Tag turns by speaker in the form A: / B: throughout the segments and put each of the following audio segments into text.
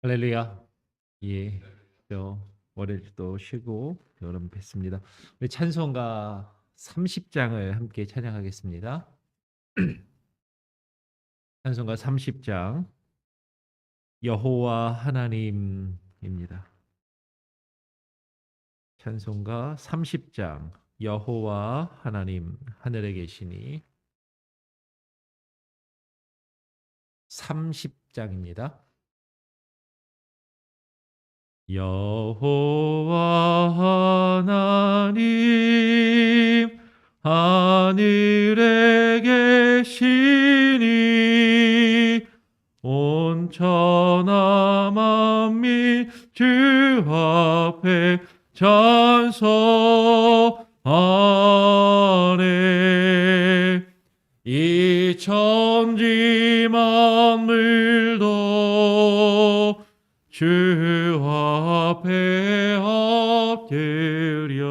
A: 할렐루야. 예. 월요일 또 쉬고 여러분 뵙습니다. 우리 찬송가 30장을 함께 찬양하겠습니다. 찬송가 30장 여호와 하나님입니다. 찬송가 30장 여호와 하나님 하늘에 계시니 30장입니다. 여호와 하나님 하늘에 계시니 온 천하 만민 주 앞에 찬송하네. 이 천지 만물도 주 앞에 엎드려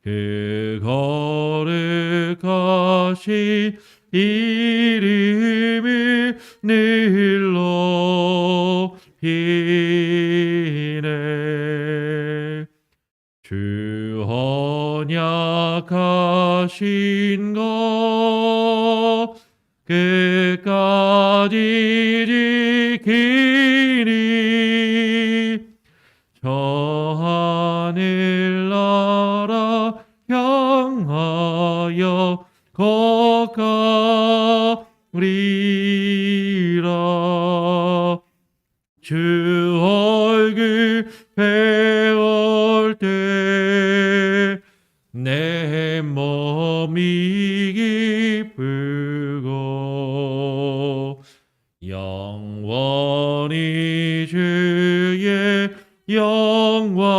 A: 그 거룩하신 이름을 늘 높이네. 주 언약하신 것 끝까지 지키니 저 하늘나라 향하여 거가리라. 주 얼굴 배울 때 내 몸이 기쁘고 영원히 주의 영광을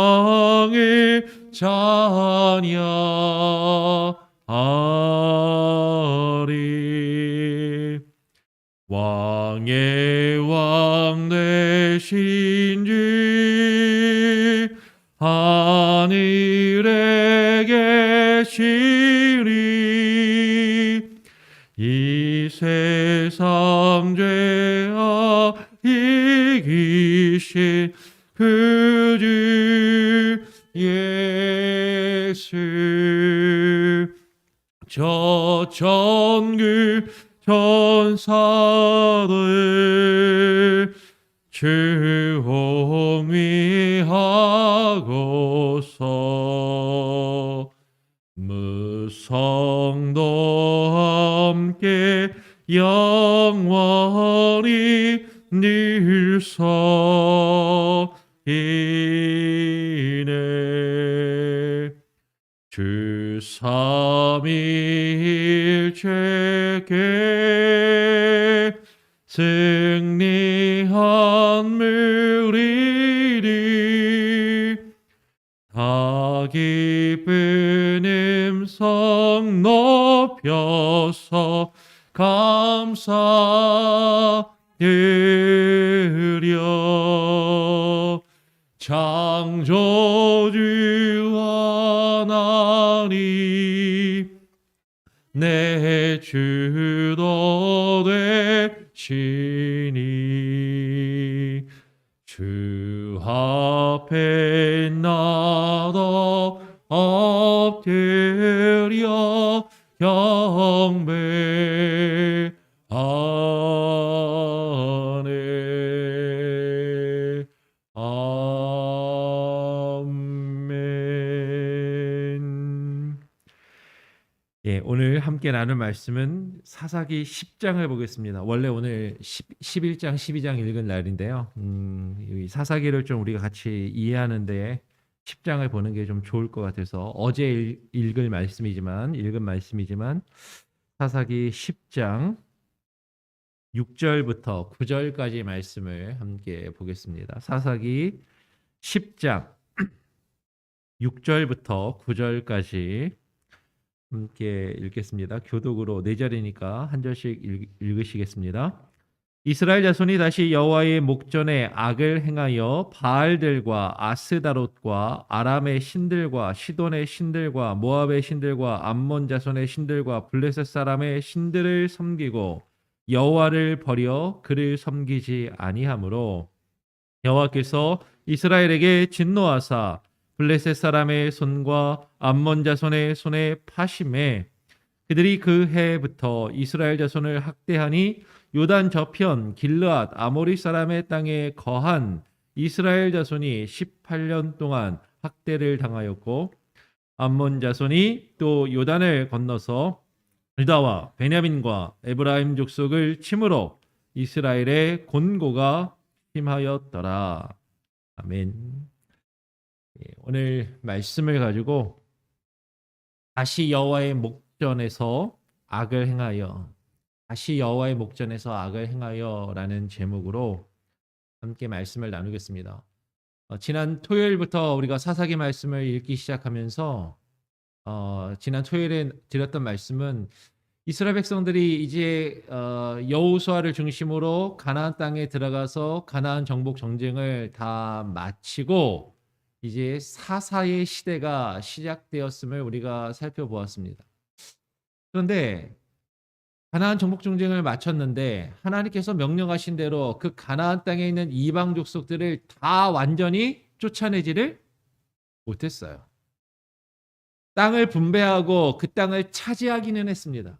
A: 찬양하리. 왕의 왕 되신 주 하늘에 계시니 이 세상 죄악 이기신 그 주 예수 저 천국 천사들 주 홍위하고서 무성도 함께 영원히 늘 서이네. 주 삼위일체께 승리한 무리리 다 기쁜 음성 높여서 감사드려. 창조주 하나님 내 주도 되시니 주 앞에 나도 엎드려 경배하네. 아멘. 예, 오늘 함께 나눌 말씀은 사사기 10장을 보겠습니다. 원래 오늘 11장, 12장 읽은 날인데요. 이 사사기를 좀 우리가 같이 이해하는데 10장을 보는 게 좀 좋을 것 같아서 어제 읽은 말씀이지만 사사기 10장 6절부터 9절까지 말씀을 함께 보겠습니다. 사사기 10장 6절부터 9절까지 함께 읽겠습니다. 교독으로 4절이니까 한 절씩 읽으시겠습니다. 이스라엘 자손이 다시 여호와의 목전에 악을 행하여 바알들과 아스다롯과 아람의 신들과 시돈의 신들과 모압의 신들과 암몬 자손의 신들과 블레셋 사람의 신들을 섬기고 여호와를 버려 그를 섬기지 아니하므로 여호와께서 이스라엘에게 진노하사 블레셋 사람의 손과 암몬 자손의 손에 파심해 그들이 그 해부터 이스라엘 자손을 학대하니 요단 저편 길르앗 아모리 사람의 땅에 거한 이스라엘 자손이 18년 동안 학대를 당하였고 암몬 자손이 또 요단을 건너서 유다와 베냐민과 에브라임 족속을 침으로 이스라엘의 곤고가 심하였더라. 아멘. 오늘 말씀을 가지고 다시 여호와의 목전에서 악을 행하여 다시 여호와의 목전에서 악을 행하여라는 제목으로 함께 말씀을 나누겠습니다. 지난 토요일부터 우리가 사사기 말씀을 읽기 시작하면서 지난 토요일에 드렸던 말씀은 이스라엘 백성들이 이제 여호수아를 중심으로 가나안 땅에 들어가서 가나안 정복 전쟁을 다 마치고 이제 사사의 시대가 시작되었음을 우리가 살펴보았습니다. 그런데 가나안 정복 전쟁을 마쳤는데 하나님께서 명령하신 대로 그 가나안 땅에 있는 이방 족속들을 다 완전히 쫓아내지를 못했어요. 땅을 분배하고 그 땅을 차지하기는 했습니다.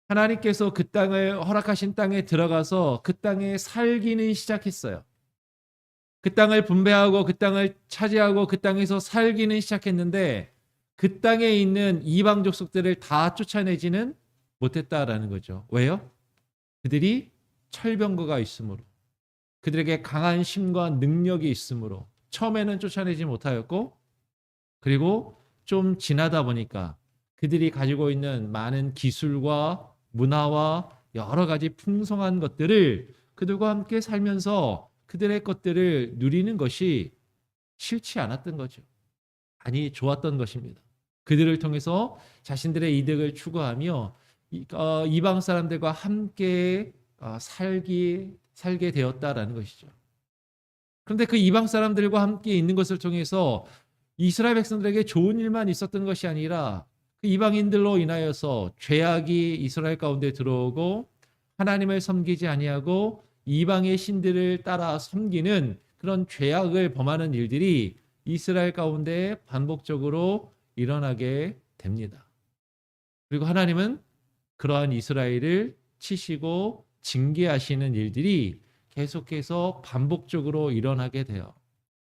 A: 하나님께서 그 땅을 허락하신 땅에 들어가서 그 땅에 살기는 시작했어요. 그 땅을 분배하고 그 땅을 차지하고 그 땅에서 살기는 시작했는데 그 땅에 있는 이방 족속들을 다 쫓아내지는 못했다라는 거죠. 왜요? 그들이 철병거가 있으므로, 그들에게 강한 힘과 능력이 있으므로 처음에는 쫓아내지 못하였고, 그리고 좀 지나다 보니까 그들이 가지고 있는 많은 기술과 문화와 여러 가지 풍성한 것들을 그들과 함께 살면서 그들의 것들을 누리는 것이 싫지 않았던 거죠. 아니, 좋았던 것입니다. 그들을 통해서 자신들의 이득을 추구하며 이방 사람들과 함께 살게 되었다라는 것이죠. 그런데 그 이방 사람들과 함께 있는 것을 통해서 이스라엘 백성들에게 좋은 일만 있었던 것이 아니라 그 이방인들로 인하여서 죄악이 이스라엘 가운데 들어오고 하나님을 섬기지 아니하고 이방의 신들을 따라 섬기는 그런 죄악을 범하는 일들이 이스라엘 가운데 반복적으로 일어나게 됩니다. 그리고 하나님은 그러한 이스라엘을 치시고 징계하시는 일들이 계속해서 반복적으로 일어나게 돼요.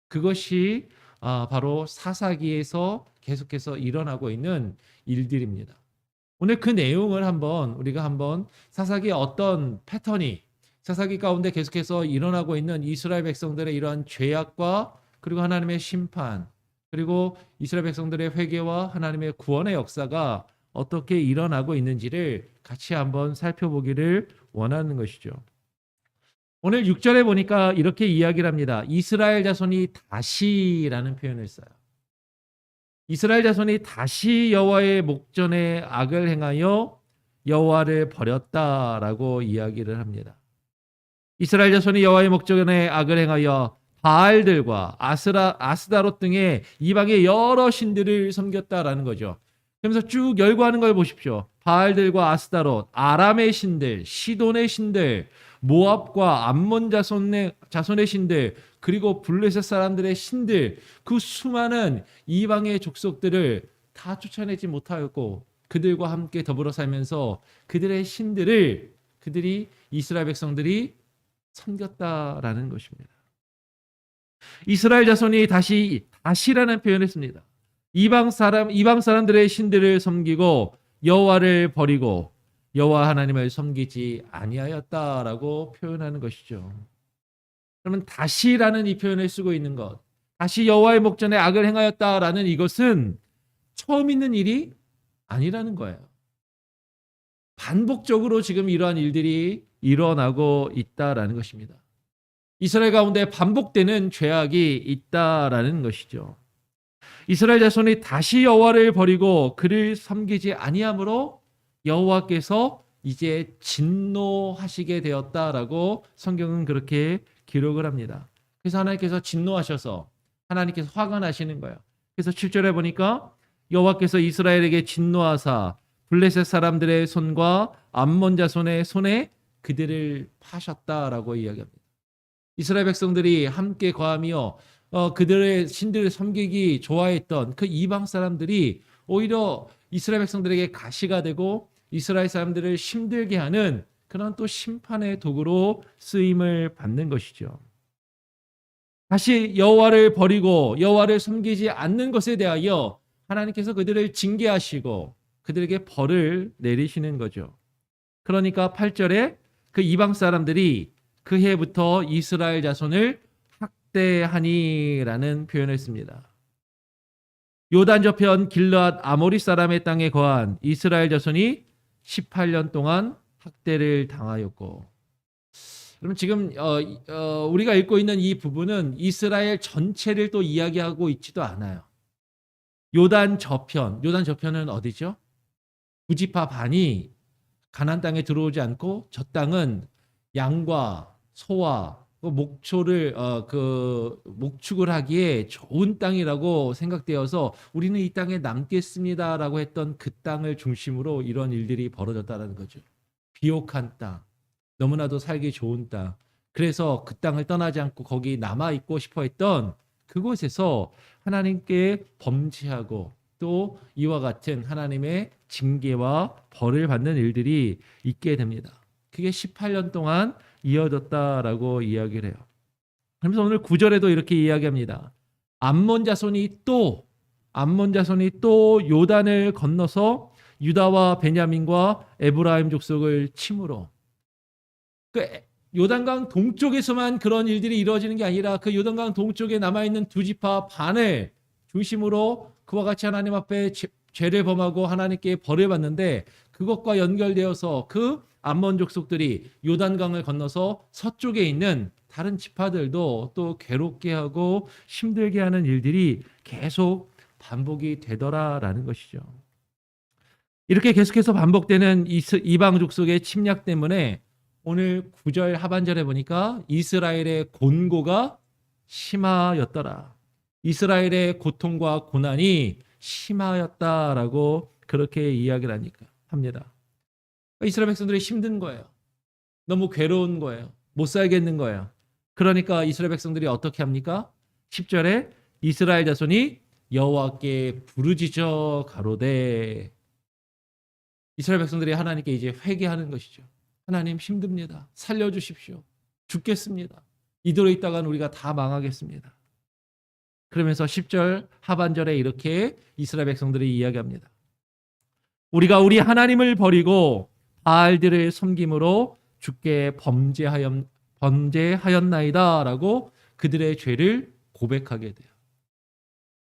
A: 그것이 바로 사사기에서 계속해서 일어나고 있는 일들입니다. 오늘 그 내용을 우리가 한번 사사기의 어떤 패턴이 사사기 가운데 계속해서 일어나고 있는 이스라엘 백성들의 이러한 죄악과 그리고 하나님의 심판, 그리고 이스라엘 백성들의 회개와 하나님의 구원의 역사가 어떻게 일어나고 있는지를 같이 한번 살펴보기를 원하는 것이죠. 오늘 6절에 보니까 이렇게 이야기를 합니다. 이스라엘 자손이 다시라는 표현을 써요. 이스라엘 자손이 다시 여호와의 목전에 악을 행하여 여호와를 버렸다라고 이야기를 합니다. 이스라엘 자손이 여호와의 목전에 악을 행하여 바알들과 아스다롯 등의 이방의 여러 신들을 섬겼다라는 거죠. 그러면서 쭉 열거하는 걸 보십시오. 바알들과 아스다롯, 아람의 신들, 시돈의 신들, 모압과 암몬 자손의 신들, 그리고 블레셋 사람들의 신들, 그 수많은 이방의 족속들을 다 쫓아내지 못하였고 그들과 함께 더불어 살면서 그들의 신들을 이스라엘 백성들이 섬겼다라는 것입니다. 이스라엘 자손이 다시라는 표현을 씁니다. 이방 사람들의 신들을 섬기고 여호와를 버리고 여호와 하나님을 섬기지 아니하였다라고 표현하는 것이죠. 그러면 다시라는 이 표현을 쓰고 있는 것, 다시 여호와의 목전에 악을 행하였다라는 이것은 처음 있는 일이 아니라는 거예요. 반복적으로 지금 이러한 일들이 일어나고 있다라는 것입니다. 이스라엘 가운데 반복되는 죄악이 있다라는 것이죠. 이스라엘 자손이 다시 여호와를 버리고 그를 섬기지 아니함으로 여호와께서 이제 진노하시게 되었다라고 성경은 그렇게 기록을 합니다. 그래서 하나님께서 진노하셔서 하나님께서 화가 나시는 거예요. 그래서 7절에 보니까 여호와께서 이스라엘에게 진노하사 블레셋 사람들의 손과 암몬 자손의 손에 그들을 파셨다라고 이야기합니다. 이스라엘 백성들이 함께 거하며 그들의 신들을 섬기기 좋아했던 그 이방 사람들이 오히려 이스라엘 백성들에게 가시가 되고 이스라엘 사람들을 힘들게 하는 그런 또 심판의 도구로 쓰임을 받는 것이죠. 다시 여호와를 버리고 여호와를 섬기지 않는 것에 대하여 하나님께서 그들을 징계하시고 그들에게 벌을 내리시는 거죠. 그러니까 8절에 그 이방 사람들이 그 해부터 이스라엘 자손을 학대하니라는 표현을 씁니다. 요단 저편 길르앗 아모리 사람의 땅에 거한 이스라엘 자손이 18년 동안 학대를 당하였고, 그럼 지금 우리가 읽고 있는 이 부분은 이스라엘 전체를 또 이야기하고 있지도 않아요. 요단 저편은 어디죠? 부지파 반이 가나안 땅에 들어오지 않고 저 땅은 양과 소와 목축을 하기에 좋은 땅이라고 생각되어서 우리는 이 땅에 남겠습니다라고 했던 그 땅을 중심으로 이런 일들이 벌어졌다는 거죠. 비옥한 땅, 너무나도 살기 좋은 땅. 그래서 그 땅을 떠나지 않고 거기 남아 있고 싶어 했던 그곳에서 하나님께 범죄하고 또 이와 같은 하나님의 징계와 벌을 받는 일들이 있게 됩니다. 그게 18년 동안 이어졌다라고 이야기를 해요. 그래서 오늘 9절에도 이렇게 이야기합니다. 암몬 자손이 또 요단을 건너서 유다와 베냐민과 에브라임 족속을 침으로, 그 요단강 동쪽에서만 그런 일들이 이루어지는 게 아니라 그 요단강 동쪽에 남아있는 두 지파 반을 중심으로 그와 같이 하나님 앞에 죄를 범하고 하나님께 벌을 받는데, 그것과 연결되어서 그 암몬 족속들이 요단강을 건너서 서쪽에 있는 다른 지파들도 또 괴롭게 하고 힘들게 하는 일들이 계속 반복이 되더라라는 것이죠. 이렇게 계속해서 반복되는 이방 족속의 침략 때문에 오늘 9절 하반절에 보니까 이스라엘의 곤고가 심하였더라. 이스라엘의 고통과 고난이 심하였다라고 그렇게 이야기를 합니다. 이스라엘 백성들이 힘든 거예요. 너무 괴로운 거예요. 못 살겠는 거예요. 그러니까 이스라엘 백성들이 어떻게 합니까? 10절에 이스라엘 자손이 여호와께 부르짖어 가로되, 이스라엘 백성들이 하나님께 이제 회개하는 것이죠. 하나님 힘듭니다. 살려주십시오. 죽겠습니다. 이대로 있다가는 우리가 다 망하겠습니다. 그러면서 10절 하반절에 이렇게 이스라엘 백성들이 이야기합니다. 우리가 우리 하나님을 버리고 바알들을 섬김으로 주께 범죄하였나이다 라고 그들의 죄를 고백하게 돼요.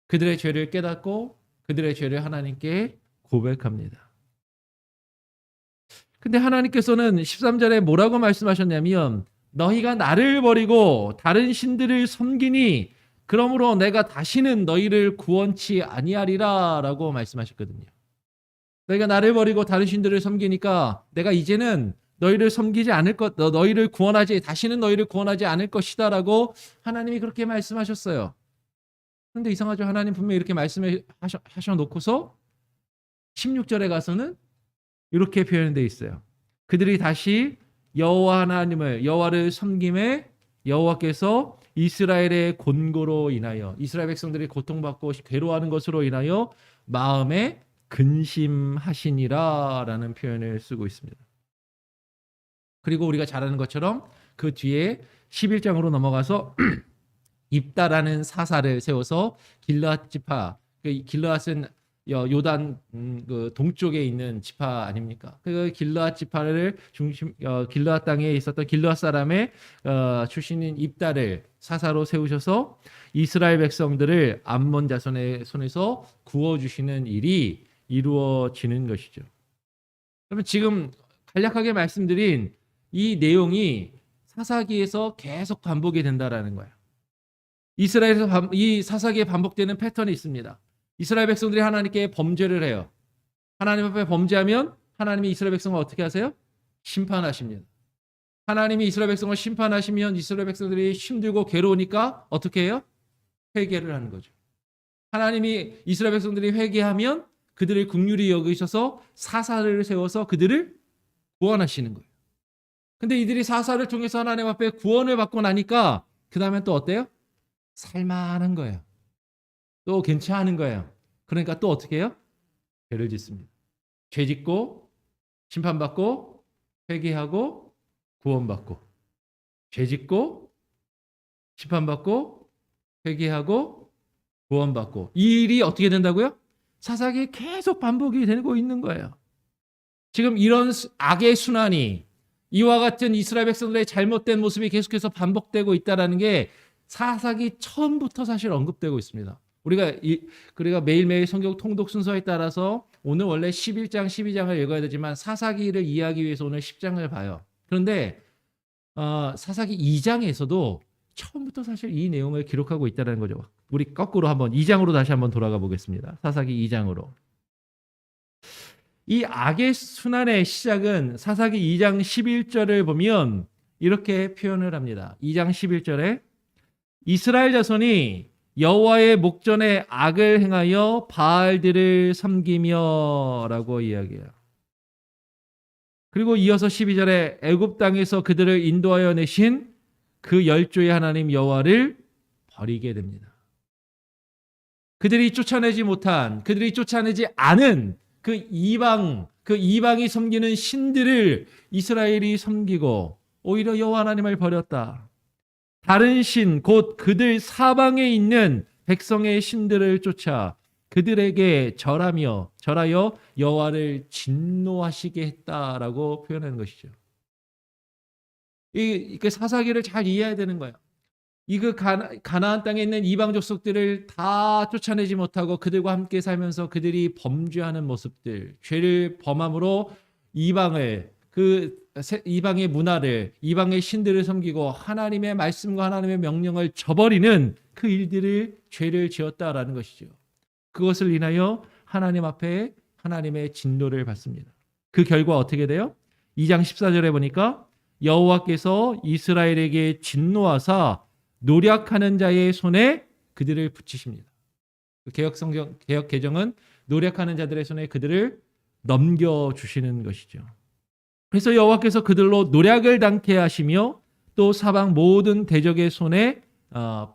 A: 그들의 죄를 깨닫고 그들의 죄를 하나님께 고백합니다. 근데 하나님께서는 13절에 뭐라고 말씀하셨냐면, 너희가 나를 버리고 다른 신들을 섬기니 그러므로 내가 다시는 너희를 구원치 아니하리라 라고 말씀하셨거든요. 너희가 나를 버리고 다른 신들을 섬기니까 내가 이제는 너희를 섬기지 않을 것, 다시는 너희를 구원하지 않을 것이다 라고 하나님이 그렇게 말씀하셨어요. 그런데 이상하죠. 하나님 분명히 이렇게 말씀을 하셔놓고서 16절에 가서는 이렇게 표현되어 있어요. 그들이 다시 여호와를 섬김에 여호와께서 이스라엘의 곤고로 인하여, 이스라엘 백성들이 고통받고 괴로워하는 것으로 인하여 마음에 근심하시니라 라는 표현을 쓰고 있습니다. 그리고 우리가 잘 아는 것처럼 그 뒤에 11장으로 넘어가서 입다라는 사사를 세워서 길르앗 지파, 길르앗은 요단 그 동쪽에 있는 지파 아닙니까? 그 길르앗 지파를 길르앗 땅에 있었던 길르앗 사람의 출신인 입다를 사사로 세우셔서 이스라엘 백성들을 암몬 자손의 손에서 구워주시는 일이 이루어지는 것이죠. 그러면 지금 간략하게 말씀드린 이 내용이 사사기에서 계속 반복이 된다라는 거예요. 이스라엘에서 이 사사기에 반복되는 패턴이 있습니다. 이스라엘 백성들이 하나님께 범죄를 해요. 하나님 앞에 범죄하면 하나님이 이스라엘 백성을 어떻게 하세요? 심판하십니다. 하나님이 이스라엘 백성을 심판하시면 이스라엘 백성들이 힘들고 괴로우니까 어떻게 해요? 회개를 하는 거죠. 하나님이 이스라엘 백성들이 회개하면 그들을 긍휼히 여기셔서 사사를 세워서 그들을 구원하시는 거예요. 근데 이들이 사사를 통해서 하나님 앞에 구원을 받고 나니까 그 다음에 또 어때요? 살만한 거예요. 또 괜찮은 거예요. 그러니까 또 어떻게 해요? 죄를 짓습니다. 죄 짓고 심판받고 회개하고 구원받고, 죄 짓고 심판받고 회개하고 구원받고, 이 일이 어떻게 된다고요? 사사기에 계속 반복이 되고 있는 거예요. 지금 이런 악의 순환이, 이와 같은 이스라엘 백성들의 잘못된 모습이 계속해서 반복되고 있다는 게 사사기 처음부터 사실 언급되고 있습니다. 우리가 매일매일 성경 통독 순서에 따라서 오늘 원래 11장, 12장을 읽어야 되지만 사사기를 이해하기 위해서 오늘 10장을 봐요. 그런데 사사기 2장에서도 처음부터 사실 이 내용을 기록하고 있다는 거죠. 우리 거꾸로 한번 2장으로 다시 한번 돌아가 보겠습니다. 사사기 2장으로. 이 악의 순환의 시작은 사사기 2장 11절을 보면 이렇게 표현을 합니다. 2장 11절에 이스라엘 자손이 여호와의 목전에 악을 행하여 바알들을 섬기며 라고 이야기해요. 그리고 이어서 12절에 애굽 땅에서 그들을 인도하여 내신 그 열조의 하나님 여호와를 버리게 됩니다. 그들이 쫓아내지 않은 그 이방이 섬기는 신들을 이스라엘이 섬기고 오히려 여호와 하나님을 버렸다. 다른 신, 곧 그들 사방에 있는 백성의 신들을 쫓아 그들에게 절하여 여호와를 진노하시게 했다라고 표현하는 것이죠. 이 사사기를 잘 이해해야 되는 거예요. 가나안 땅에 있는 이방 족속들을 다 쫓아내지 못하고 그들과 함께 살면서 그들이 범죄하는 모습들, 죄를 범함으로 이방의 문화를, 이방의 신들을 섬기고 하나님의 말씀과 하나님의 명령을 저버리는 그 죄를 지었다라는 것이죠. 그것을 인하여 하나님 앞에 하나님의 진노를 받습니다. 그 결과 어떻게 돼요? 2장 14절에 보니까 여호와께서 이스라엘에게 진노하사 노략하는 자의 손에 그들을 붙이십니다. 개역 개정은 노략하는 자들의 손에 그들을 넘겨주시는 것이죠. 그래서 여호와께서 그들로 노략을 당케 하시며 또 사방 모든 대적의 손에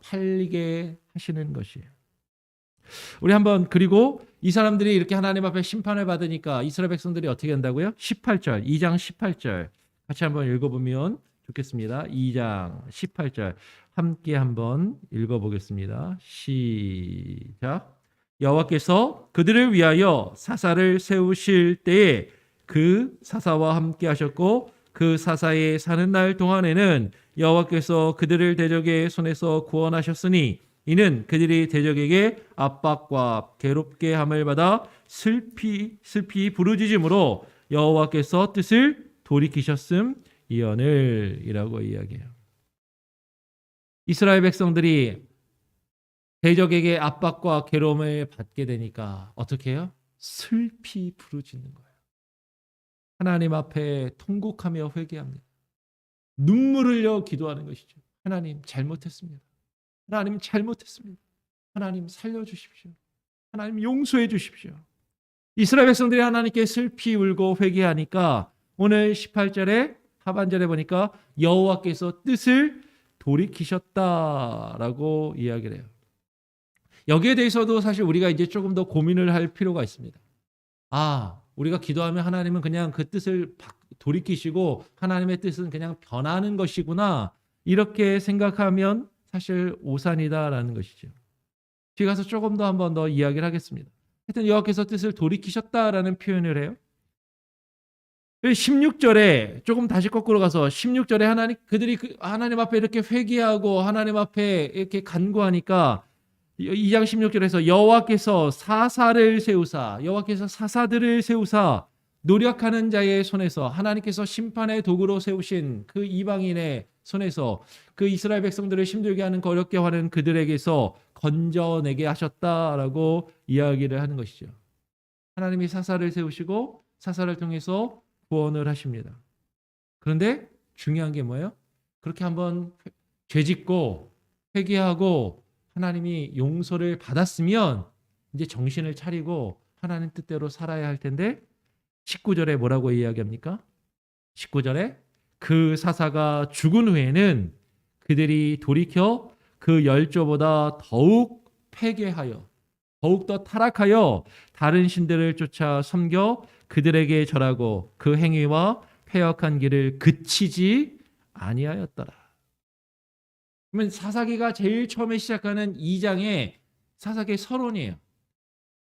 A: 팔리게 하시는 것이에요. 우리 한번, 그리고 이 사람들이 이렇게 하나님 앞에 심판을 받으니까 이스라엘 백성들이 어떻게 한다고요? 18절, 2장 18절 같이 한번 읽어보면 좋겠습니다. 2장 18절 함께 한번 읽어보겠습니다. 시작. 여호와께서 그들을 위하여 사사를 세우실 때에 그 사사와 함께 하셨고 그 사사의 사는 날 동안에는 여호와께서 그들을 대적의 손에서 구원하셨으니 이는 그들이 대적에게 압박과 괴롭게 함을 받아 슬피 부르짖음으로 여호와께서 뜻을 돌이키셨음이라고 이야기해요. 이스라엘 백성들이 대적에게 압박과 괴로움을 받게 되니까 어떻게 해요? 슬피 부르짖는 거예요. 하나님 앞에 통곡하며 회개합니다. 눈물을 흘려 기도하는 것이죠. 하나님 잘못했습니다. 하나님 잘못했습니다. 하나님 살려주십시오. 하나님 용서해 주십시오. 이스라엘 백성들이 하나님께 슬피 울고 회개하니까 오늘 18절에 하반절에 보니까 여호와께서 뜻을 돌이키셨다라고 이야기를 해요. 여기에 대해서도 사실 우리가 이제 조금 더 고민을 할 필요가 있습니다. 우리가 기도하면 하나님은 그냥 그 뜻을 돌이키시고 하나님의 뜻은 그냥 변하는 것이구나, 이렇게 생각하면 사실 오산이다라는 것이죠. 뒤에 가서 조금 더 한번 더 이야기를 하겠습니다. 하여튼 여호와께서 뜻을 돌이키셨다라는 표현을 해요. 16절에 조금 다시 거꾸로 가서 16절에 그들이 하나님 앞에 이렇게 회개하고 하나님 앞에 이렇게 간구하니까 2장 16절에서 여호와께서 사사들을 세우사 노력하는 자의 손에서, 하나님께서 심판의 도구로 세우신 그 이방인의 손에서 그 이스라엘 백성들을 힘들게 하는, 어렵게 하는 그들에게서 건져내게 하셨다라고 이야기를 하는 것이죠. 하나님이 사사를 세우시고 사사를 통해서 구원을 하십니다. 그런데 중요한 게 뭐예요? 그렇게 한번 죄짓고 회개하고 하나님이 용서를 받았으면 이제 정신을 차리고 하나님 뜻대로 살아야 할 텐데 19절에 뭐라고 이야기합니까? 19절에 그 사사가 죽은 후에는 그들이 돌이켜 그 열조보다 더욱 패괴하여 더욱더 타락하여 다른 신들을 쫓아 섬겨 그들에게 절하고 그 행위와 패역한 길을 그치지 아니하였더라. 그러면 사사기가 제일 처음에 시작하는 2장의 사사기의 서론이에요.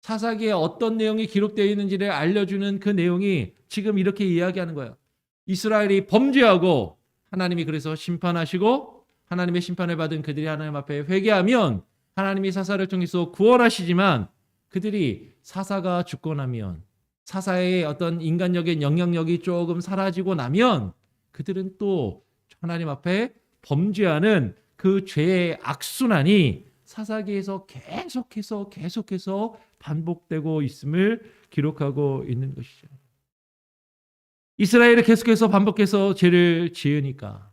A: 사사기에 어떤 내용이 기록되어 있는지를 알려주는 그 내용이 지금 이렇게 이야기하는 거예요. 이스라엘이 범죄하고 하나님이 그래서 심판하시고 하나님의 심판을 받은 그들이 하나님 앞에 회개하면 하나님이 사사를 통해서 구원하시지만 그들이 사사가 죽고 나면 사사의 어떤 인간적인 영향력이 조금 사라지고 나면 그들은 또 하나님 앞에 범죄하는 그 죄의 악순환이 사사기에서 계속해서 반복되고 있음을 기록하고 있는 것이죠. 이스라엘이 계속해서 반복해서 죄를 지으니까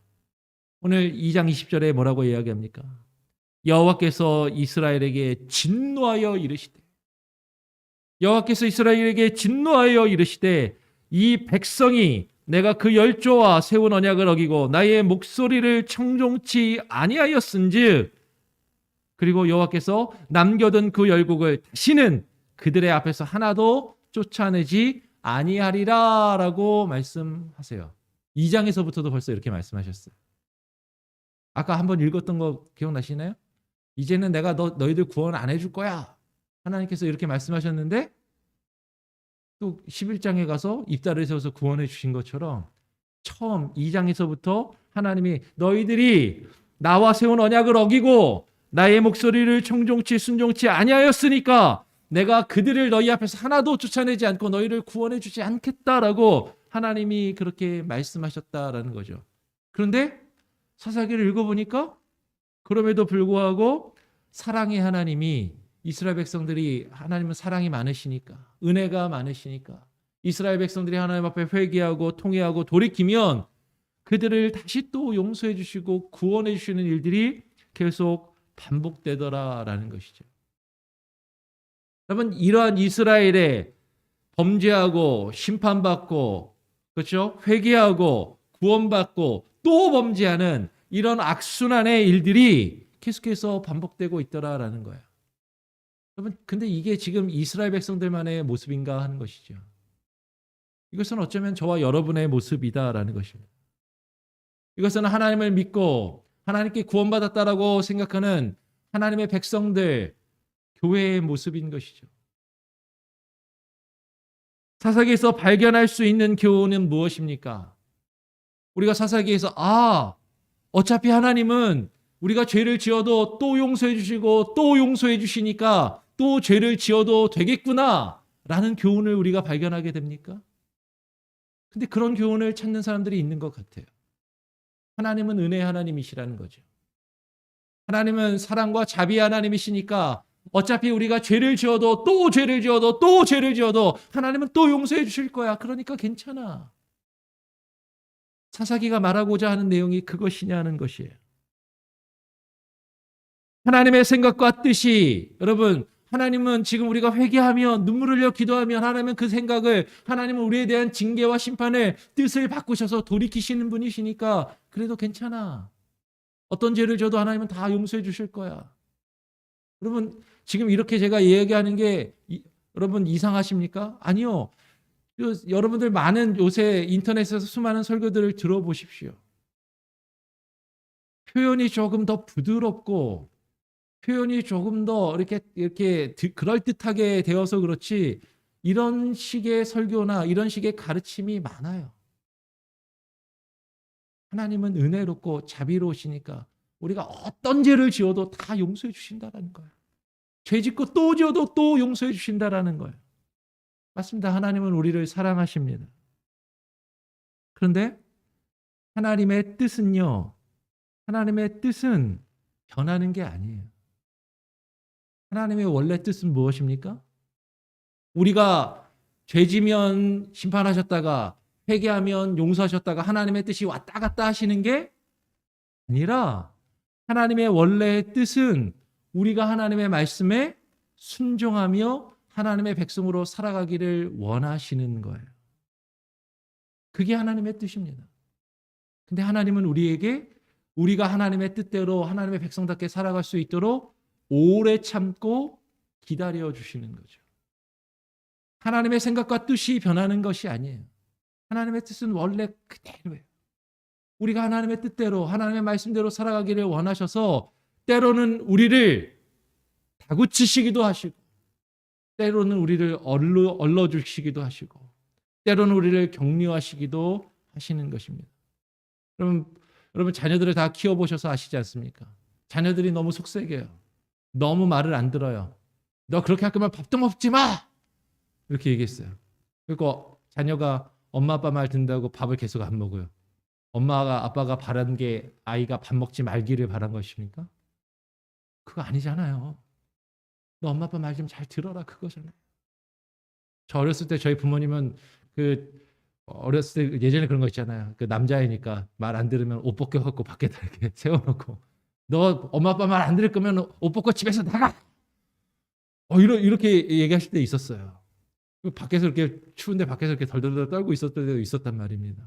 A: 오늘 2장 20절에 뭐라고 이야기합니까? 여호와께서 이스라엘에게 진노하여 이르시되 여호와께서 이스라엘에게 진노하여 이르시되 이 백성이 내가 그 열조와 세운 언약을 어기고 나의 목소리를 청종치 아니하였은즉 그리고 여호와께서 남겨둔 그 열국을 다시는 그들의 앞에서 하나도 쫓아내지 아니하리라 라고 말씀하세요. 2장에서부터도 벌써 이렇게 말씀하셨어요. 아까 한번 읽었던 거 기억나시나요? 이제는 내가 너희들 구원 안 해줄 거야. 하나님께서 이렇게 말씀하셨는데 또 11장에 가서 입다를 세워서 구원해 주신 것처럼 처음 2장에서부터 하나님이 너희들이 나와 세운 언약을 어기고 나의 목소리를 청종치 순종치 아니하였으니까 내가 그들을 너희 앞에서 하나도 쫓아내지 않고 너희를 구원해 주지 않겠다라고 하나님이 그렇게 말씀하셨다라는 거죠. 그런데 사사기를 읽어보니까 그럼에도 불구하고 사랑의 하나님이 이스라엘 백성들이 하나님은 사랑이 많으시니까 은혜가 많으시니까 이스라엘 백성들이 하나님 앞에 회개하고 통회하고 돌이키면 그들을 다시 또 용서해 주시고 구원해 주시는 일들이 계속 반복되더라라는 것이죠. 여러분 이러한 이스라엘의 범죄하고 심판받고 그렇죠? 회개하고 구원받고 또 범죄하는 이런 악순환의 일들이 계속해서 반복되고 있더라라는 거예요. 여러분 근데 이게 지금 이스라엘 백성들만의 모습인가 하는 것이죠. 이것은 어쩌면 저와 여러분의 모습이다라는 것입니다. 이것은 하나님을 믿고 하나님께 구원받았다라고 생각하는 하나님의 백성들, 교회의 모습인 것이죠. 사사기에서 발견할 수 있는 교훈은 무엇입니까? 우리가 사사기에서 어차피 하나님은 우리가 죄를 지어도 또 용서해 주시고 또 용서해 주시니까 또 죄를 지어도 되겠구나 라는 교훈을 우리가 발견하게 됩니까? 근데 그런 교훈을 찾는 사람들이 있는 것 같아요. 하나님은 은혜의 하나님이시라는 거죠. 하나님은 사랑과 자비의 하나님이시니까 어차피 우리가 죄를 지어도 또 죄를 지어도 또 죄를 지어도 하나님은 또 용서해 주실 거야. 그러니까 괜찮아. 사사기가 말하고자 하는 내용이 그것이냐는 것이에요. 하나님의 생각과 뜻이 여러분 하나님은 지금 우리가 회개하며 눈물을 흘려 기도하면 하나님은 그 생각을 하나님은 우리에 대한 징계와 심판을 뜻을 바꾸셔서 돌이키시는 분이시니까 그래도 괜찮아. 어떤 죄를 져도 하나님은 다 용서해 주실 거야. 여러분 지금 이렇게 제가 이야기하는 게 여러분 이상하십니까? 아니요. 여러분들 많은 요새 인터넷에서 수많은 설교들을 들어보십시오. 표현이 조금 더 부드럽고 표현이 조금 더 이렇게 그럴듯하게 되어서 그렇지 이런 식의 설교나 이런 식의 가르침이 많아요. 하나님은 은혜롭고 자비로우시니까 우리가 어떤 죄를 지어도 다 용서해 주신다라는 거예요. 죄 짓고 또 지어도 또 용서해 주신다라는 거예요. 맞습니다. 하나님은 우리를 사랑하십니다. 그런데 하나님의 뜻은요. 하나님의 뜻은 변하는 게 아니에요. 하나님의 원래 뜻은 무엇입니까? 우리가 죄지면 심판하셨다가 회개하면 용서하셨다가 하나님의 뜻이 왔다 갔다 하시는 게 아니라 하나님의 원래 뜻은 우리가 하나님의 말씀에 순종하며 하나님의 백성으로 살아가기를 원하시는 거예요. 그게 하나님의 뜻입니다. 근데 하나님은 우리에게 우리가 하나님의 뜻대로 하나님의 백성답게 살아갈 수 있도록 오래 참고 기다려 주시는 거죠. 하나님의 생각과 뜻이 변하는 것이 아니에요. 하나님의 뜻은 원래 그대로예요. 우리가 하나님의 뜻대로 하나님의 말씀대로 살아가기를 원하셔서 때로는 우리를 다구치시기도 하시고 때로는 우리를 얼러주시기도 하시고 때로는 우리를 격려하시기도 하시는 것입니다. 여러분 자녀들을 다 키워보셔서 아시지 않습니까? 자녀들이 너무 속색이에요. 너무 말을 안 들어요. 너 그렇게 할 거면 밥도 먹지 마! 이렇게 얘기했어요. 그리고 자녀가 엄마 아빠 말 듣는다고 밥을 계속 안 먹어요. 엄마가 아빠가 바란 게 아이가 밥 먹지 말기를 바란 것입니까? 그거 아니잖아요. 너 엄마 아빠 말 좀 잘 들어라 그거잖아요. 저 어렸을 때 저희 부모님은 어렸을 때 예전에 그런 거 있잖아요. 그 남자애니까 말 안 들으면 옷 벗겨갖고 밖에다 이렇게 세워놓고 너 엄마 아빠 말 안 들을 거면 옷 벗고 집에서 나가. 이렇게 얘기하실 때 있었어요. 밖에서 이렇게 추운데 밖에서 이렇게 덜덜덜 떨고 있었던 때도 있었단 말입니다.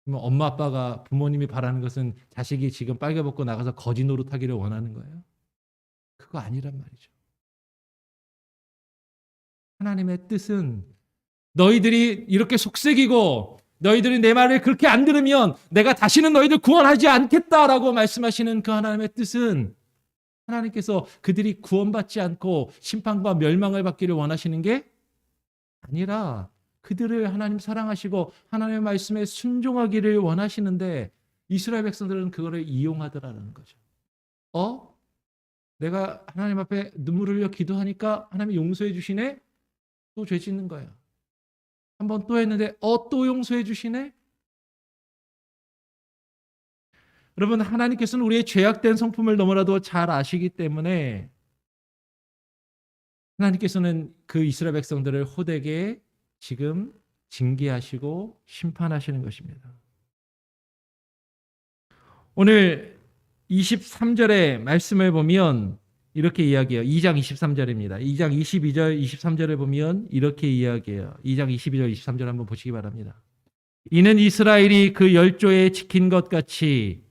A: 그러면 엄마 아빠가 부모님이 바라는 것은 자식이 지금 빨개 벗고 나가서 거지 노릇하기를 원하는 거예요? 그거 아니란 말이죠. 하나님의 뜻은 너희들이 이렇게 속색이고 너희들이 내 말을 그렇게 안 들으면 내가 다시는 너희들 구원하지 않겠다라고 말씀하시는 그 하나님의 뜻은 하나님께서 그들이 구원받지 않고 심판과 멸망을 받기를 원하시는 게 아니라 그들을 하나님 사랑하시고 하나님의 말씀에 순종하기를 원하시는데 이스라엘 백성들은 그거를 이용하더라는 거죠. 내가 하나님 앞에 눈물을 흘려 기도하니까 하나님이 용서해 주시네? 또 죄 짓는 거예요. 한번 또 했는데 또 용서해 주시네? 여러분 하나님께서는 우리의 죄악된 성품을 너무나도 잘 아시기 때문에 하나님께서는 그 이스라엘 백성들을 호되게 지금 징계하시고 심판하시는 것입니다. 오늘 23절의 말씀을 보면 이렇게 이야기해요. 2장 23절입니다. 2장 22절, 23절을 보면 이렇게 이야기해요. 2장 22절, 23절 한번 보시기 바랍니다. 이는 이스라엘이 그 열조에 지킨 것 같이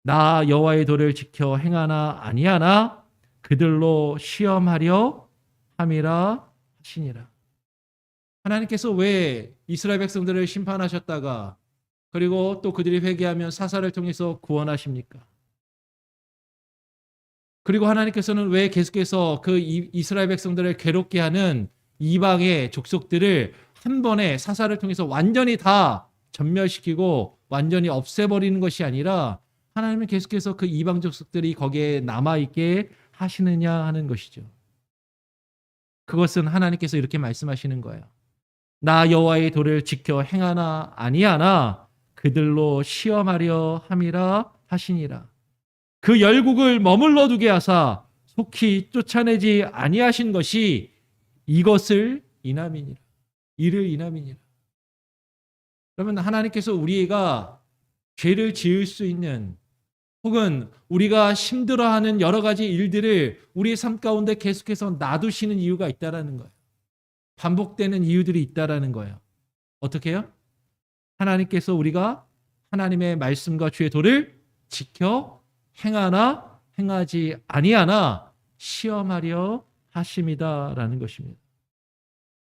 A: 나 여호와의 도를 지켜 행하나 아니하나 그들로 시험하려 함이라 하시니라. 하나님께서 왜 이스라엘 백성들을 심판하셨다가 그리고 또 그들이 회개하면 사사를 통해서 구원하십니까? 그리고 하나님께서는 왜 계속해서 그 이스라엘 백성들을 괴롭게 하는 이방의 족속들을 한 번에 사사를 통해서 완전히 다 전멸시키고 완전히 없애버리는 것이 아니라 하나님은 계속해서 그 이방 족속들이 거기에 남아있게 하시느냐 하는 것이죠. 그것은 하나님께서 이렇게 말씀하시는 거예요. 나 여호와의 도를 지켜 행하나 아니하나 그들로 시험하려 함이라 하시니라. 그 열국을 머물러 두게 하사 속히 쫓아내지 아니하신 것이 이것을 인함이니라. 이를 인함이니라. 그러면 하나님께서 우리가 죄를 지을 수 있는 혹은 우리가 힘들어하는 여러 가지 일들을 우리의 삶 가운데 계속해서 놔두시는 이유가 있다라는 거예요. 반복되는 이유들이 있다라는 거예요. 어떻게 해요? 하나님께서 우리가 하나님의 말씀과 주의 도를 지켜 행하나 행하지 아니하나 시험하려 하심이다라는 것입니다.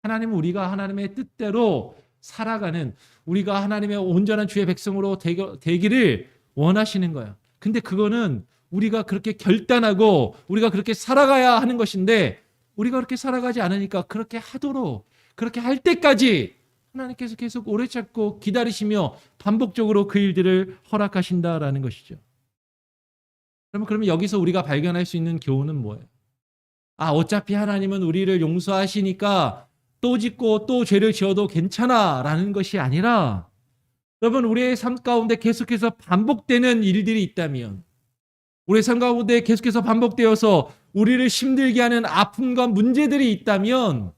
A: 하나님은 우리가 하나님의 뜻대로 살아가는 우리가 하나님의 온전한 주의 백성으로 되기를 원하시는 거예요. 근데 그거는 우리가 그렇게 결단하고 우리가 그렇게 살아가야 하는 것인데 우리가 그렇게 살아가지 않으니까 그렇게 하도록 그렇게 할 때까지 하나님께서 계속 오래 참고 기다리시며 반복적으로 그 일들을 허락하신다라는 것이죠. 그러면 여기서 우리가 발견할 수 있는 교훈은 뭐예요? 어차피 하나님은 우리를 용서하시니까 또 짓고 또 죄를 지어도 괜찮아라는 것이 아니라 여러분 우리의 삶 가운데 계속해서 반복되는 일들이 있다면 우리의 삶 가운데 계속해서 반복되어서 우리를 힘들게 하는 아픔과 문제들이 있다면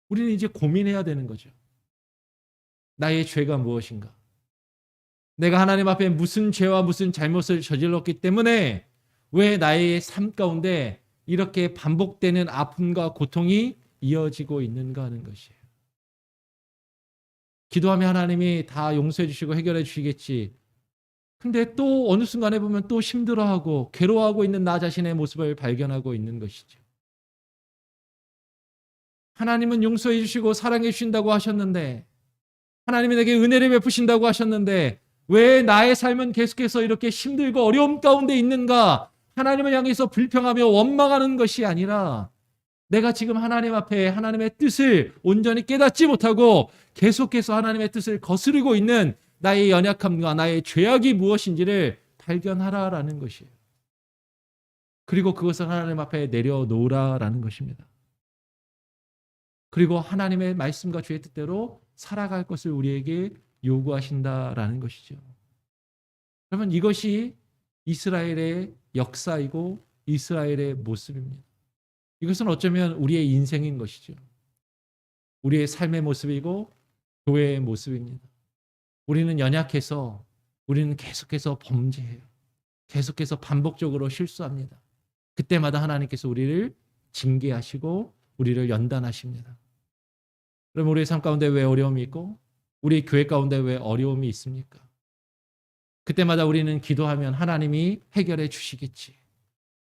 A: 우리는 이제 고민해야 되는 거죠. 나의 죄가 무엇인가? 내가 하나님 앞에 무슨 죄와 무슨 잘못을 저질렀기 때문에 왜 나의 삶 가운데 이렇게 반복되는 아픔과 고통이 이어지고 있는가 하는 것이에요. 기도하면 하나님이 다 용서해 주시고 해결해 주시겠지. 근데 또 어느 순간에 보면 또 힘들어하고 괴로워하고 있는 나 자신의 모습을 발견하고 있는 것이죠. 하나님은 용서해 주시고 사랑해 주신다고 하셨는데, 하나님이 내게 은혜를 베푸신다고 하셨는데 왜 나의 삶은 계속해서 이렇게 힘들고 어려움 가운데 있는가? 하나님을 향해서 불평하며 원망하는 것이 아니라 내가 지금 하나님 앞에 하나님의 뜻을 온전히 깨닫지 못하고 계속해서 하나님의 뜻을 거스르고 있는 나의 연약함과 나의 죄악이 무엇인지를 발견하라라는 것이에요. 그리고 그것을 하나님 앞에 내려놓으라라는 것입니다. 그리고 하나님의 말씀과 주의 뜻대로 살아갈 것을 우리에게 요구하신다라는 것이죠. 그러면 이것이 이스라엘의 역사이고 이스라엘의 모습입니다. 이것은 어쩌면 우리의 인생인 것이죠. 우리의 삶의 모습이고 교회의 모습입니다. 우리는 연약해서 우리는 계속해서 범죄해요. 계속해서 반복적으로 실수합니다. 그때마다 하나님께서 우리를 징계하시고 우리를 연단하십니다. 그럼 우리의 삶 가운데 왜 어려움이 있고 우리 교회 가운데 왜 어려움이 있습니까? 그때마다 우리는 기도하면 하나님이 해결해 주시겠지.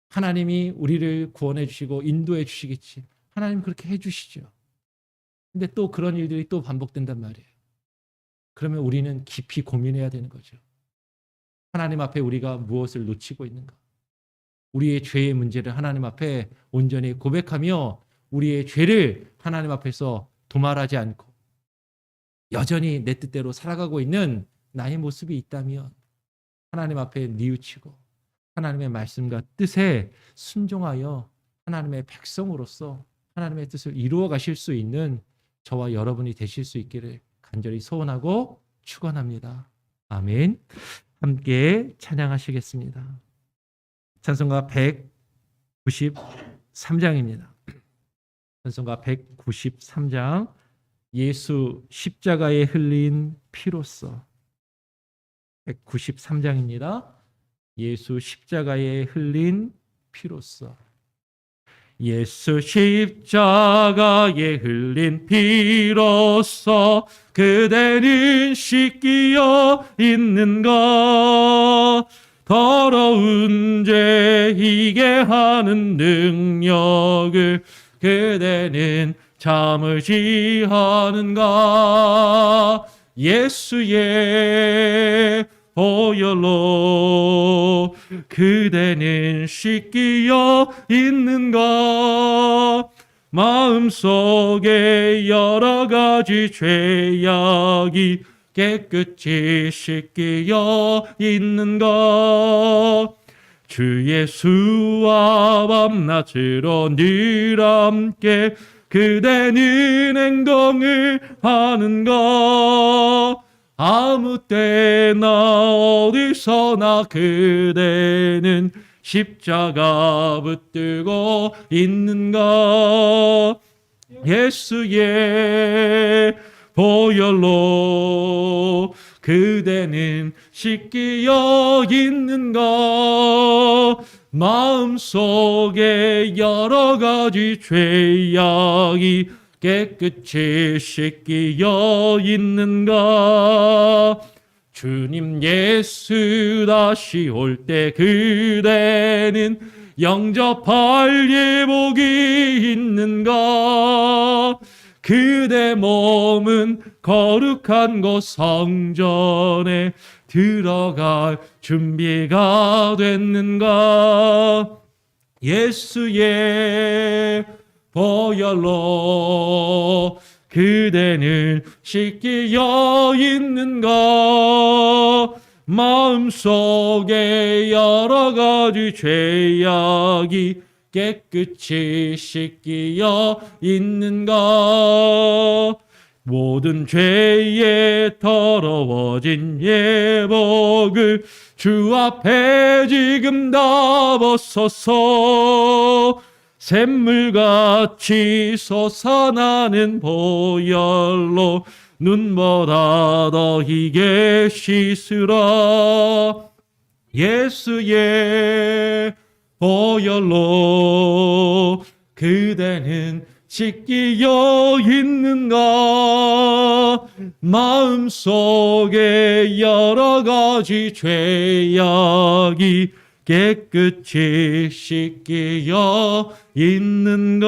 A: 하나님이 우리를 구원해 주시고 인도해 주시겠지. 하나님 그렇게 해 주시죠. 근데 또 그런 일들이 또 반복된단 말이에요. 그러면 우리는 깊이 고민해야 되는 거죠. 하나님 앞에 우리가 무엇을 놓치고 있는가? 우리의 죄의 문제를 하나님 앞에 온전히 고백하며 우리의 죄를 하나님 앞에서 도말하지 않고 여전히 내 뜻대로 살아가고 있는 나의 모습이 있다면 하나님 앞에 뉘우치고 하나님의 말씀과 뜻에 순종하여 하나님의 백성으로서 하나님의 뜻을 이루어 가실 수 있는 저와 여러분이 되실 수 있기를 간절히 소원하고 축원합니다. 아멘. 함께 찬양하시겠습니다. 찬송가 193장입니다. 찬송가 193장 예수 십자가에 흘린 피로써 193장입니다. 예수 십자가에 흘린 피로써 예수 십자가에 흘린 피로써 그대는 씻기어 있는가 더러운 죄 이게 하는 능력을 그대는 참으시 하는가 예수의 보혈로 그대는 씻기어 있는가 마음속에 여러 가지 죄악이 깨끗이 씻기어 있는가 주 예수와 밤낮으로 늘 함께 그대는 행동을 하는가 아무 때나 어디서나 그대는 십자가 붙들고 있는가 예수의 보혈로 그대는 씻기어 있는가 마음속에 여러 가지 죄악이 깨끗이 씻기어 있는가 주님 예수 다시 올 때 그대는 영접할 예복이 있는가 그대 몸은 거룩한 곳 성전에 들어갈 준비가 됐는가 예수의 보혈로 그대는 씻기어 있는가 마음속에 여러 가지 죄악이 깨끗이 씻기어 있는가 모든 죄에 더러워진 예복을 주 앞에 지금 다 벗어서 샘물같이 솟아나는 보혈로 눈보다 더 희게 씻으라 예수의 보혈로 그대는 씻기어 있는가? 마음속에 여러 가지 죄악이 깨끗이 씻기어 있는가?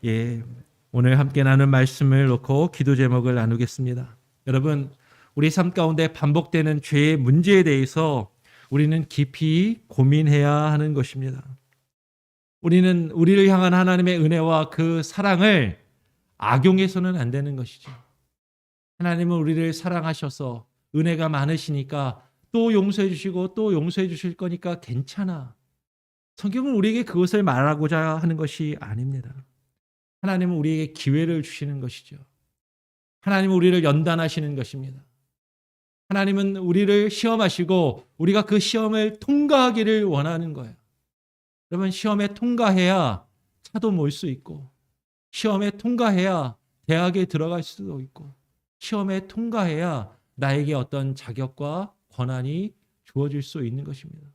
A: 예, 오늘 함께 나눈 말씀을 놓고 기도 제목을 나누겠습니다. 여러분, 우리 삶 가운데 반복되는 죄의 문제에 대해서 우리는 깊이 고민해야 하는 것입니다. 우리는 우리를 향한 하나님의 은혜와 그 사랑을 악용해서는 안 되는 것이죠. 하나님은 우리를 사랑하셔서 은혜가 많으시니까 또 용서해 주시고 또 용서해 주실 거니까 괜찮아. 성경은 우리에게 그것을 말하고자 하는 것이 아닙니다. 하나님은 우리에게 기회를 주시는 것이죠. 하나님은 우리를 연단하시는 것입니다. 하나님은 우리를 시험하시고 우리가 그 시험을 통과하기를 원하는 거예요. 여러분, 시험에 통과해야 차도 몰 수 있고, 시험에 통과해야 대학에 들어갈 수도 있고, 시험에 통과해야 나에게 어떤 자격과 권한이 주어질 수 있는 것입니다.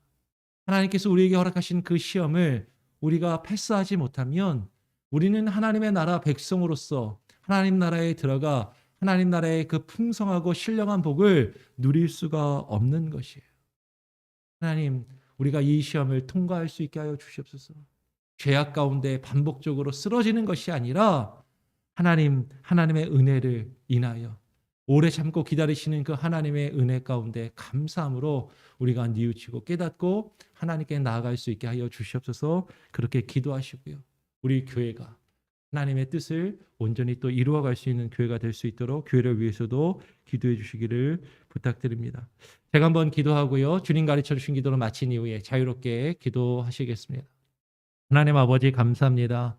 A: 하나님께서 우리에게 허락하신 그 시험을 우리가 패스하지 못하면 우리는 하나님의 나라 백성으로서 하나님 나라에 들어가 하나님 나라의 그 풍성하고 신령한 복을 누릴 수가 없는 것이에요. 하나님, 우리가 이 시험을 통과할 수 있게 하여 주시옵소서. 죄악 가운데 반복적으로 쓰러지는 것이 아니라 하나님의 은혜를 인하여 오래 참고 기다리시는 그 하나님의 은혜 가운데 감사함으로 우리가 뉘우치고 깨닫고 하나님께 나아갈 수 있게 하여 주시옵소서. 그렇게 기도하시고요. 우리 교회가 하나님의 뜻을 온전히 또 이루어갈 수 있는 교회가 될 수 있도록 교회를 위해서도 기도해 주시기를 부탁드립니다. 제가 한번 기도하고요. 주님 가르쳐 주신 기도를 마친 이후에 자유롭게 기도하시겠습니다. 하나님 아버지, 감사합니다.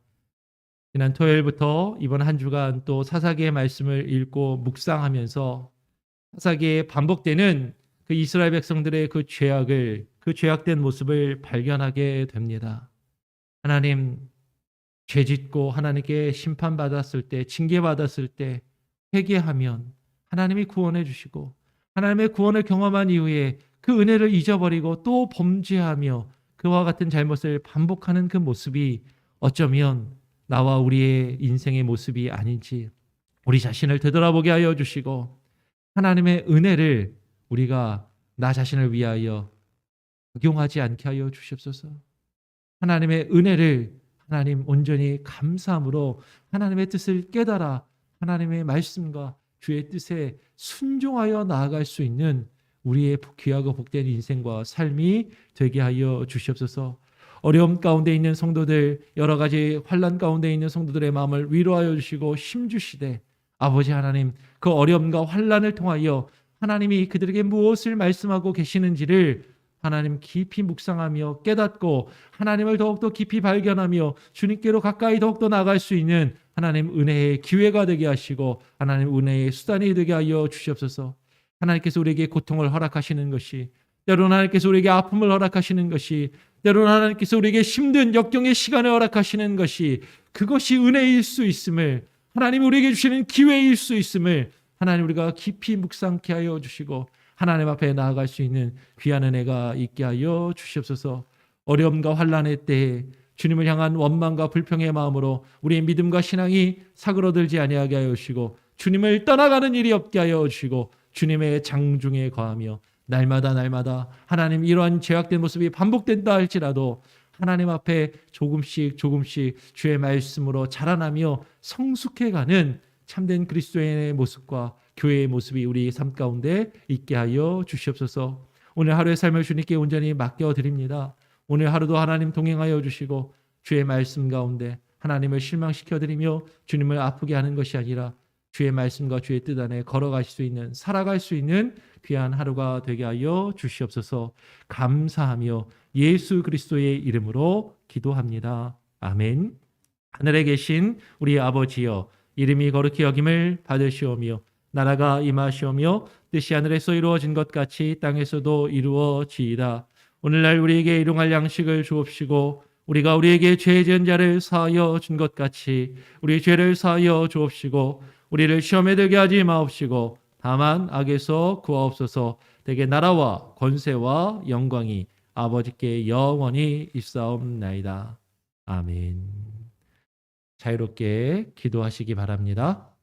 A: 지난 토요일부터 이번 한 주간 또 사사기의 말씀을 읽고 묵상하면서 사사기에 반복되는 그 이스라엘 백성들의 그 죄악된 모습을 발견하게 됩니다. 하나님, 죄짓고 하나님께 심판받았을 때, 징계받았을 때 회개하면 하나님이 구원해 주시고, 하나님의 구원을 경험한 이후에 그 은혜를 잊어버리고 또 범죄하며 그와 같은 잘못을 반복하는 그 모습이 어쩌면 나와 우리의 인생의 모습이 아닌지 우리 자신을 되돌아보게 하여 주시고, 하나님의 은혜를 우리가 나 자신을 위하여 악용하지 않게 하여 주시옵소서. 하나님의 은혜를 하나님 온전히 감사함으로 하나님의 뜻을 깨달아 하나님의 말씀과 주의 뜻에 순종하여 나아갈 수 있는 우리의 귀하고 복된 인생과 삶이 되게 하여 주시옵소서. 어려움 가운데 있는 성도들, 여러 가지 환난 가운데 있는 성도들의 마음을 위로하여 주시고 힘주시되, 아버지 하나님, 그 어려움과 환난을 통하여 하나님이 그들에게 무엇을 말씀하고 계시는지를 하나님 깊이 묵상하며 깨닫고 하나님을 더욱더 깊이 발견하며 주님께로 가까이 더욱더 나아갈 수 있는 하나님 은혜의 기회가 되게 하시고 하나님 은혜의 수단이 되게 하여 주시옵소서. 하나님께서 우리에게 고통을 허락하시는 것이, 때로는 하나님께서 우리에게 아픔을 허락하시는 것이, 때로는 하나님께서 우리에게 힘든 역경의 시간을 허락하시는 것이, 그것이 은혜일 수 있음을, 하나님 우리에게 주시는 기회일 수 있음을 하나님 우리가 깊이 묵상케 하여 주시고 하나님 앞에 나아갈 수 있는 귀한 은혜가 있게 하여 주시옵소서. 어려움과 환난의 때에 주님을 향한 원망과 불평의 마음으로 우리의 믿음과 신앙이 사그러들지 아니하게 하여 주시고 주님을 떠나가는 일이 없게 하여 주시고 주님의 장중에 거하며 날마다 하나님 이러한 죄악된 모습이 반복된다 할지라도 하나님 앞에 조금씩 주의 말씀으로 자라나며 성숙해가는 참된 그리스도인의 모습과 교회의 모습이 우리 삶 가운데 있게 하여 주시옵소서. 오늘 하루의 삶을 주님께 온전히 맡겨드립니다. 오늘 하루도 하나님 동행하여 주시고 주의 말씀 가운데 하나님을 실망시켜드리며 주님을 아프게 하는 것이 아니라 주의 말씀과 주의 뜻 안에 걸어갈 수 있는, 살아갈 수 있는 귀한 하루가 되게 하여 주시옵소서. 감사하며 예수 그리스도의 이름으로 기도합니다. 아멘. 하늘에 계신 우리 아버지여, 이름이 거룩히 여김을 받으시오며 나라가 임하시오며 뜻이 하늘에서 이루어진 것 같이 땅에서도 이루어지이다. 오늘날 우리에게 일용할 양식을 주옵시고 우리가 우리에게 죄 지은 자를 사하여 준 것 같이 우리 죄를 사하여 주옵시고 우리를 시험에 들게 하지 마옵시고 다만 악에서 구하옵소서. 대개 나라와 권세와 영광이 아버지께 영원히 있사옵나이다. 아멘. 자유롭게 기도하시기 바랍니다.